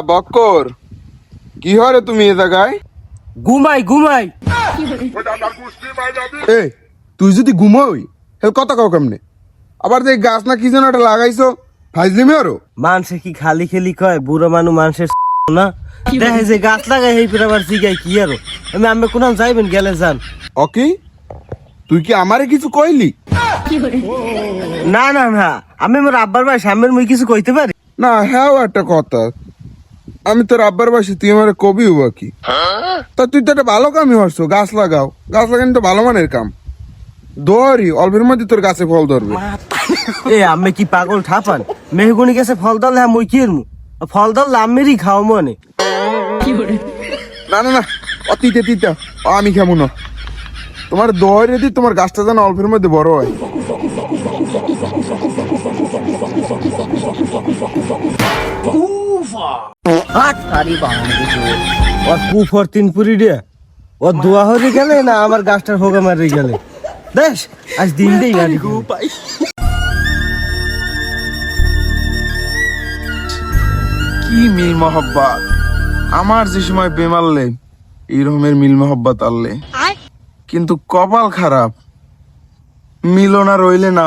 বক্কর, কি হরে তুমি এ জায়গায়? ঘুমাই ঘুমাই। এ তুই যদি ঘুমোই কথা কাও কেমনে? আবার যে গাছ না কি যেন একটা লাগাইছো, ফাইজলিমি আরো। মানুষে কি খালি খেলি কয় বুড়ো মানুষ মানুষের না দেখে যে গাছ লাগাই এই ফির আবার জিগাই কি আরো আমি কোনাল যাইবেন গেলে যান। ওকে, তুই কি আমারে কিছু কইলি? না না না, আমি মোর আব্বার ভাই সামনের মুই কিছু কইতে পারি না, হ্যাঁ একটা কথা, আমি তোর আব্বার বাসি, তুই আমার কবি হবা কি? তা তুই তো একটা ভালো কামই হরছো, গাছ লাগাও। গাছ লাগানো তো ভালো মানের কাম। দৌড়ি অল্পের মধ্যে তোর গাছে ফল ধরবে। এ আমি কি পাগল ঠাপান? মেহগুনি গেছে ফল দল হ্যাঁ মুই কি এরমু ফল দল আমেরই খাও মনে। না না না, অতীতে তিতা আমি খাবো না। তোমার দৌড়ে দি তোমার গাছটা যেন অল্পের মধ্যে বড় হয়। ওর কুফর তিন পুরি রে ওর দোয়া হয়ে গেলে না আমার গাছটার হোগা মারি গেলে দেখ আজ দিন দেই না কি মিল মোহব্বত! আমার যে সময় বেমারলে এই রকমের মিল মোহব্বত আনলে, কিন্তু কপাল খারাপ, মিলন আর রইলে না।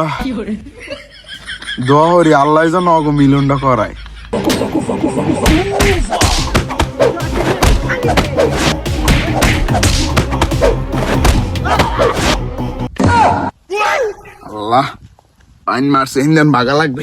দোয়া হরি আল্লাহ যেন অগ মিলনটা করায়। আল্লাহ পাইন মারছে, হিন্দান বাগা লাগবে।